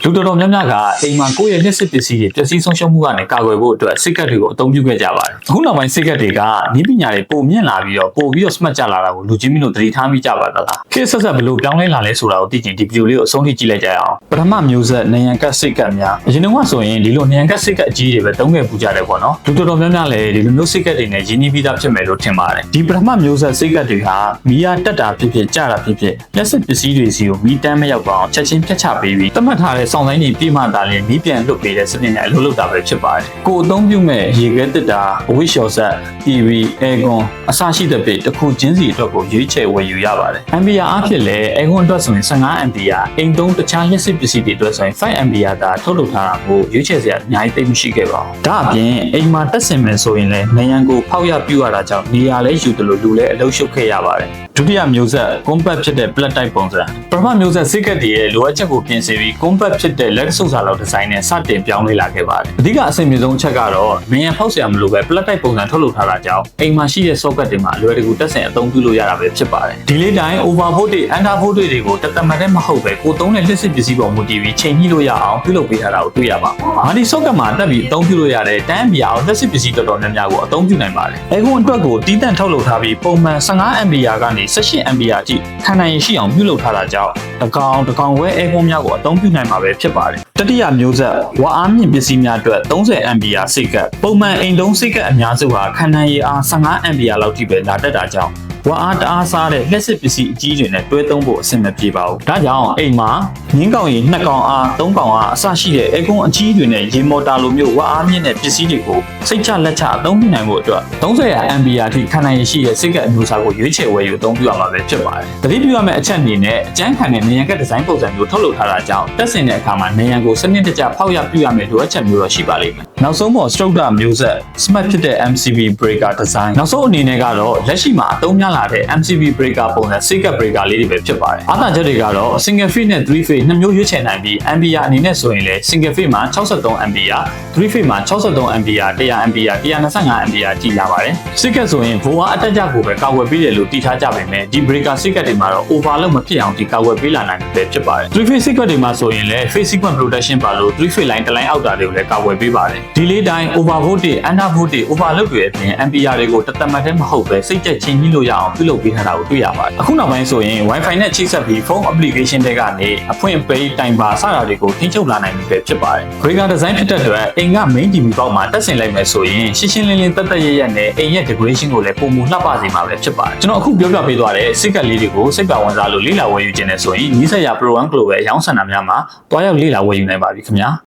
လူတော်များများကအိမ်မှာကိုယ့်ရဲ့လက်စစ်ပစ္စည်းတွေပျက်စီးဆုံးရှုံးမှုကနေကာကွယ်ဖို့အတွက်စိတ်ကပ်တွေကိုအသုံးပြုခဲ့ကြပါတယ်။အခုနောက်ပိုင်းစိတ်ကပ်တွေကဤပညာတွေပုံမြင့်လာပြီးတော့ပို့ပြီးတော့ smart ကြလာတာကိုလူချင်းမျိုးတို့သတိထားမိကြပါသလား။ခေတ်ဆက်ဆက်ဘယ်လိုပြောင်းလဲလာလဲဆိုတာကိုသိချင်ဒီဗီဒီယိုလေးကိုအဆုံးထိကြည့်လိုက်ကြရအောင်။ပထမမျိုးဆက်နယံကတ်စိတ်ကပ်များအရင်တုန်းကဆိုရင်ဒီလိုနယံကတ်စိတ်ကပ်အကြီးတွေပဲသုံးခဲ့ပူကြတယ်ပေါ့နော်။လူတော်များများလည်းဒီလိုမျိုးစိတ်ကပ်တွေနဲ့ရင်းနှီးပြီးသားဖြစ်မယ်လို့ထင်ပါတယ်။ဒီပထမမျိုးဆက်စိတ်ကပ်တွေဟာမီးရတက်တာဖြစ်ဖြစ်ကြတာဖြစ်ဖြစ်လက်စစ်ပစ္စည်းတွေစီကိုမီးတန်းမရောက်ပါအောင်ချက်ချင်းဖြတ်ချပေးပြီးသတ်မှတ်ထားတဲ့စောင့်ဆိုင်တွေပြမှသာလည်းမီးပြန်လွတ်ပေးတဲ့စနစ်နဲ့အလုပ်လုပ်တာပဲဖြစ်ပါတယ်။ကိုယ်အသုံးပြုမဲ့ရေခဲတစ်တာအဝိရှော်ဆက် TV Aircon အစရှိတဲ့ပေတစ်ခုချင်းစီအတွက်ကိုရွေးချယ်ဝယ်ယူရပါတယ်။ Ampere အားဖြင့်လည်း Aircon အတွက်ဆိုရင်15 Ampere အိမ်သုံးတခြားလက်စစ်ပစ္စည်းတွေအတွက်ဆိုရင်5 Ampere သာထုတ်လုပ်ထားတာကိုရွေးချယ်စရာအများကြီးသိမရှိခဲ့ပါဘူး။ဒါအပြင်အိမ်မှာတက်ဆင်မယ်ဆိုရင်လည်းနယံကိုဖောက်ရပြူရတာကြောင့်နေရာလဲယူတယ်လို့လူလဲအလုပ်ရှုပ်ခဲ့ရပါတယ်။ဒုတိယမျိုးဆက် compact ဖြစ်တဲ့ plug type ပုံစံပထမမျိုးဆက်စိတ်ကပ်တွေရဲ့လိုအပ်ချက်ကိုပြင်ဆင်ပြီး compact ဖြစ်တဲ့လက်ဆုပ်စာလောက်ဒီဇိုင်းနဲ့စတင်ပြောင်းလဲလာခဲ့ပါတယ်။အဓိကအဆင့်မြင့်ဆုံးအချက်ကတော့မင်းရဖောက်ဆရာမလို့ပဲ plug type ပုံစံထုတ်လုပ်ထားတာကြောင့်အိမ်မှာရှိတဲ့ socket တွေမှာအလွယ်တကူတက်ဆင်အသုံးပြုလို့ရတာပဲဖြစ်ပါတယ်။ဒီလေးတိုင်း overvolt တွေ undervolt တွေကိုတသက်မှတ်တဲ့မဟုတ်ပဲကိုသုံးတဲ့လက်စစ်ပစ္စည်းပေါ်မူတည်ပြီးချိန်ညှိလို့ရအောင်ပြုလုပ်ပေးထားတာကိုတွေ့ရပါမယ်။ဒီ socket မှာတက်ပြီးအသုံးပြုလို့ရတဲ့10 Ampere အောင်လက်စစ်ပစ္စည်းတော်တော်များများကိုအသုံးပြုနိုင်ပါတယ်။ Aircon အတွက်ကိုတီးတန့်ထုတ်လုပ်ထားပြီးပုံမှန်15 Ampere ကနေ18 Ampere အထိခံနိုင်ရရှိအောင်ပြုလုပ်ထားတာကြောင့်တကောင်ဝဲ Aircon များကိုအသုံးပြုနိုင်မှာပဲဖြစ်ပါတယ်။တတိယမျိုးဆက်ဝါအားမြင့်ပစ္စည်းများအတွက်30 Ampere စိတ်ကပ်ပုံမှန်အိမ်သုံးစိတ်ကပ်အများစုဟာခံနိုင်ရအား15 Ampere လောက်ထိပဲလာတတ်တာကြောင့်ဝါအားတအားစားတဲ့လက်စစ်ပစ္စည်းအကြီးတွေနဲ့တွဲသုံးဖို့အဆင်မပြေပါဘူး။ဒါကြောင့်အိမ်မှာငင်းကောင်ရီ2ကောင်အား3ကောင်အားအစရှိတဲ့ Aircon အကြီးတွေနဲ့ရေမော်တာလိုမျိုးဝါအားမြင့်တဲ့ပစ္စည်းတွေကိုစိတ်ချလက်ချအသုံးပြုနိုင်ဖို့အတွက်30 Ampere အထိခံနိုင်ရရှိတဲ့စိတ်ကပ်အမျိုးအစားကိုရွေးချယ်ဝယ်ယူအသုံးပြုရမှာပဲဖြစ်ပါတယ်။သတိပြုရမယ့်အချက်အနေနဲ့အကျန်းခံတဲ့နယံကပ်ဒီဇိုင်းပုံစံမျိုးထုတ်လုပ်ထားတာကြောင့်တက်ဆင်တဲ့အခါမှာနယံကိုစနစ်တကျဖောက်ရပြုရမယ့်လိုအပ်ချက်မျိုးတော့ရှိပါလိမ့်မယ်။နောက်ဆုံးပေါ် structure မျိုးဆက် smart ဖြစ်တဲ့ MCB breaker design နောက်ဆုံးအနေနဲ့ကတော့လက်ရှိမှာအသုံးများလာတဲ့ MCB breaker ပုံစံစိတ်ကပ် breaker လေးတွေပဲဖြစ်ပါတယ်။အားသာချက်တွေကတော့ single phase နဲ့ three phase နှစ်မျိုးရွေးချယ်နိုင်ပြီး Ampere အနေနဲ့ဆိုရင်လည်း single phase မှာ63 Ampere, three phase မှာ63 Ampere, 100 Ampere, 125 Ampere ကြီးလာပါတယ်။စိတ်ကပ်ဆိုရင်ဘိုးအားအတက်ကြကိုပဲကာကွယ်ပေးတယ်လို့သိထားကြပေမဲ့ဒီ breaker စိတ်ကပ်တွေမှာတော့ overload မဖြစ်အောင်ဒီကာကွယ်ပေးလာနိုင်တယ်ဖြစ်ပါတယ်။ three phase စိတ်ကပ်တွေမှာဆိုရင်လည်း phase sequence protection ပါလို့ three phase line တစ်လိုင်းအောက်တာတွေကိုလည်းကာကွယ်ပေးပါတယ်။ဒီလေးတိုင်း overvolt တွေ undervolt တွေ overload တွေအပြင် Ampere တွေကိုတသက်မှတ်တဲ့မဟုတ်ပဲစိတ်ကြက်ချင်းကြီးလို့ရအောင်ပြုလုပ်ပေးထားတာကိုတွေ့ရပါတယ်။အခုနောက်ပိုင်းဆိုရင် Wi-Fi နဲ့ချိတ်ဆက်ပြီး phone application တွေကနေအဖွင့်ပေးတိုင်ပါစတာတွေကိုထိန်းချုပ်လာနိုင်ပြီပဲဖြစ်ပါတယ်။ breaker design ဖြစ်တဲ့အတွက်အိမ်က main TV ပေါက်မှာတက်ဆင်လိုက်မယ်ဆိုရင်ရှင်းရှင်းလင်းလင်းတက်ရနဲ့အိမ်ရဲ့ decoration ကိုလည်းပုံမူလှပစေမှာပဲဖြစ်ပါတယ်။ကျွန်တော်အခုပြောပြပေးသွားတဲ့စိတ်ကပ်လေးတွေကိုစိတ်ပါဝင်စားလို့လေ့လာဝယ်ယူခြင်းနဲ့ဆိုရင်နီးစပ်ရာ Pro One Global အရောင်းစံတာများမှာတွားရောက်လေ့လာဝယ်ယူနိုင်ပါပြီခင်ဗျာ။